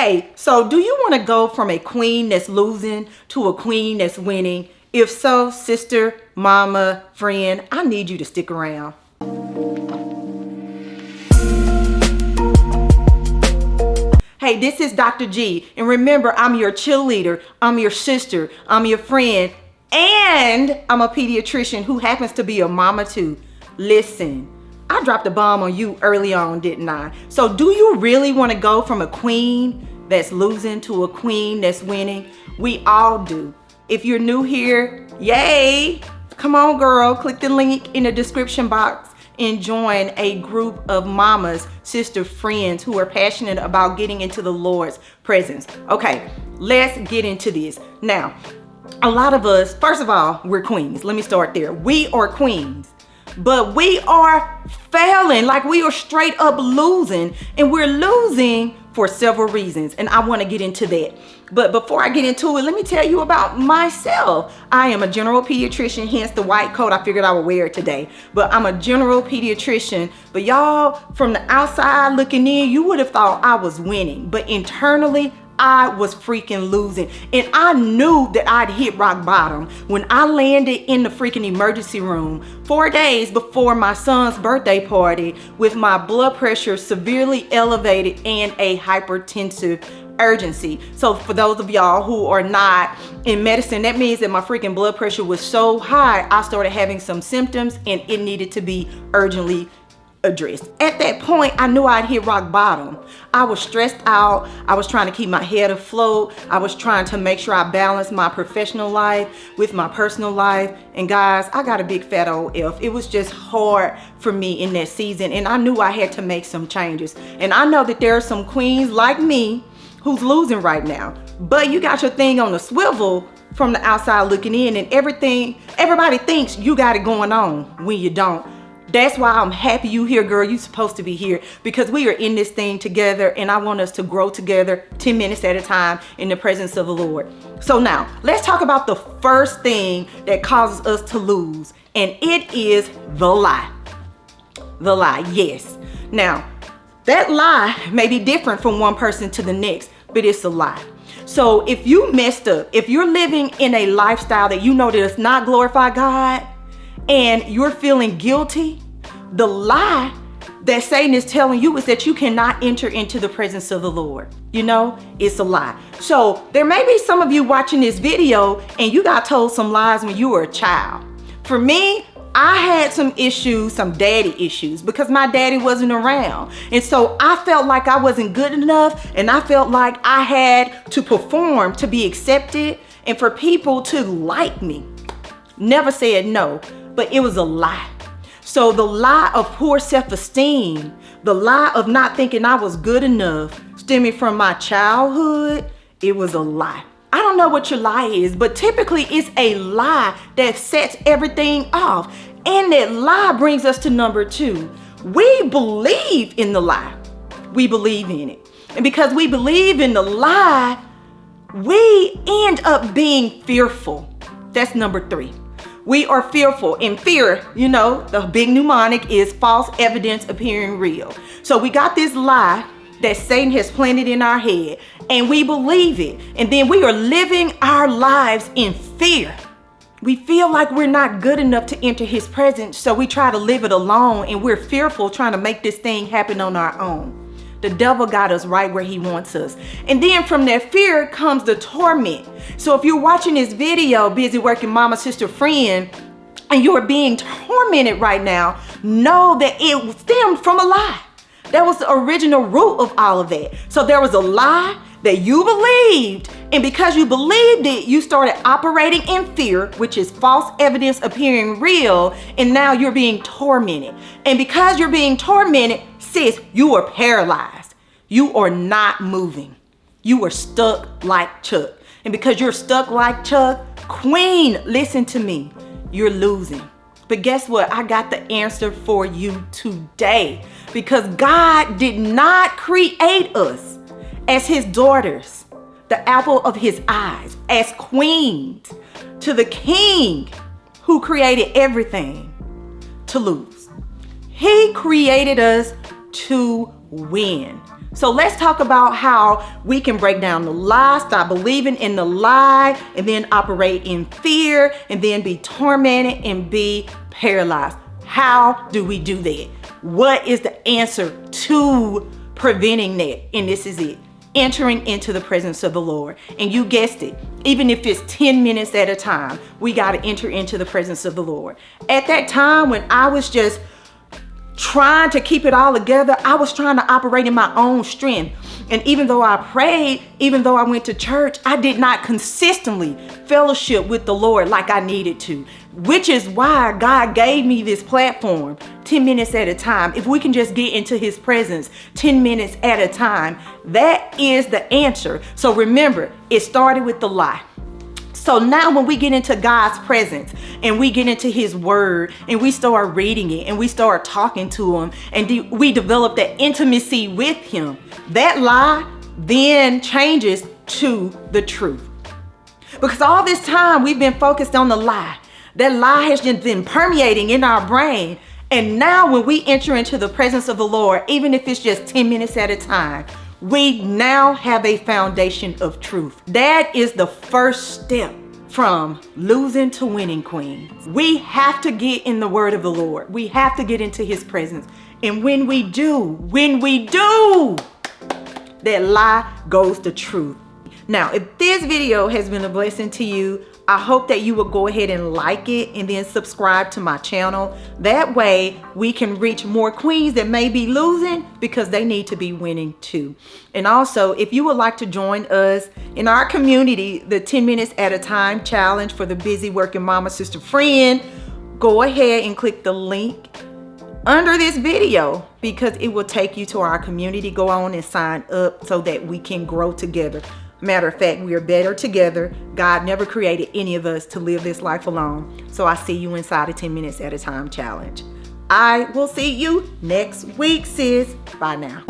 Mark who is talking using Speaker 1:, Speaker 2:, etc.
Speaker 1: Hey, so do you want to go from a queen that's losing to a queen that's winning? If so, sister, mama, friend, I need you to stick around. Hey, this is Dr. G, and remember, I'm your cheerleader, I'm your sister, I'm your friend, and I'm a pediatrician who happens to be a mama too. Listen, I dropped a bomb on you early on, didn't I? So do you really want to go from a queen that's losing to a queen that's winning? We all do. If you're new here, yay! Come on, girl, click the link in the description box and join a group of mamas, sister, friends who are passionate about getting into the Lord's presence. Okay, let's get into this. Now, a lot of us, first of all, we're queens. Let me start there. We are queens. But we are failing, like we are straight up losing, and we're losing for several reasons, and I want to get into that. But before I get into it, let me tell you about myself. I am a general pediatrician, hence the white coat. I figured I would wear it today, but I'm a general pediatrician. But y'all, from the outside looking in, you would have thought I was winning, but internally, I was freaking losing. And I knew that I'd hit rock bottom when I landed in the freaking emergency room 4 days before my son's birthday party with my blood pressure severely elevated and a hypertensive urgency. So for those of y'all who are not in medicine, that means that my freaking blood pressure was so high, I started having some symptoms and it needed to be urgently addressed. At that point, I knew I'd hit rock bottom. I was stressed out. I was trying to keep my head afloat. I was trying to make sure I balanced my professional life with my personal life. And guys, I got a big fat old F. It was just hard for me in that season. And I knew I had to make some changes. And I know that there are some queens like me who's losing right now. But you got your thing on the swivel from the outside looking in, and everybody thinks you got it going on when you don't. That's why I'm happy you here, girl. You supposed to be here because we are in this thing together, and I want us to grow together 10 minutes at a time in the presence of the Lord. So now let's talk about the first thing that causes us to lose, and it is the lie. The lie, yes. Now, that lie may be different from one person to the next, but it's a lie. So if you messed up, if you're living in a lifestyle that you know does not glorify God, and you're feeling guilty, the lie that Satan is telling you is that you cannot enter into the presence of the Lord. You know, it's a lie. So there may be some of you watching this video and you got told some lies when you were a child. For me, I had some issues, some daddy issues, because my daddy wasn't around. And so I felt like I wasn't good enough, and I felt like I had to perform to be accepted and for people to like me. Never said no. But it was a lie. So the lie of poor self-esteem, the lie of not thinking I was good enough, stemming from my childhood, it was a lie. I don't know what your lie is, but typically it's a lie that sets everything off. And that lie brings us to number 2. We believe in the lie. We believe in it. And because we believe in the lie, we end up being fearful. That's number 3. We are fearful, and fear, you know, the big mnemonic is false evidence appearing real. So we got this lie that Satan has planted in our head, and we believe it. And then we are living our lives in fear. We feel like we're not good enough to enter his presence, so we try to live it alone, and we're fearful trying to make this thing happen on our own. The devil got us right where he wants us. And then from that fear comes the torment. So if you're watching this video, busy working mama, sister, friend, and you're being tormented right now, know that it stemmed from a lie. That was the original root of all of that. So there was a lie that you believed, and because you believed it, you started operating in fear, which is false evidence appearing real, and now you're being tormented. And because you're being tormented, sis, you are paralyzed. You are not moving. You are stuck like Chuck. And because you're stuck like Chuck, queen, listen to me, you're losing. But guess what? I got the answer for you today, because God did not create us as his daughters, the apple of his eyes, as queens, to the king who created everything to lose. He created us to win. So let's talk about how we can break down the lie, stop believing in the lie, and then operate in fear, and then be tormented and be paralyzed. How do we do that? What is the answer to preventing that? And this is it. Entering into the presence of the Lord. And you guessed it, even if it's 10 minutes at a time, we got to enter into the presence of the Lord. At that time when I was just trying to keep it all together, I was trying to operate in my own strength. And even though I prayed, even though I went to church, I did not consistently fellowship with the Lord like I needed to, which is why God gave me this platform, 10 minutes at a time. If we can just get into his presence 10 minutes at a time, that is the answer. So remember, it started with the lie. So now when we get into God's presence and we get into his word and we start reading it and we start talking to him and we develop that intimacy with him, that lie then changes to the truth. Because all this time we've been focused on the lie. That lie has just been permeating in our brain. And now when we enter into the presence of the Lord, even if it's just 10 minutes at a time, we now have a foundation of truth. That is the first step from losing to winning, queens. We have to get in the word of the Lord. We have to get into his presence. And when we do, that lie goes to truth. Now, if this video has been a blessing to you, I hope that you will go ahead and like it and then subscribe to my channel. That way we can reach more queens that may be losing because they need to be winning too. And also, if you would like to join us in our community, the 10 minutes at a time challenge for the busy working mama sister friend, go ahead and click the link under this video because it will take you to our community. Go on and sign up so that we can grow together. Matter of fact, we are better together. God never created any of us to live this life alone. So I see you inside a 10 minutes at a time challenge. I will see you next week, sis. Bye now.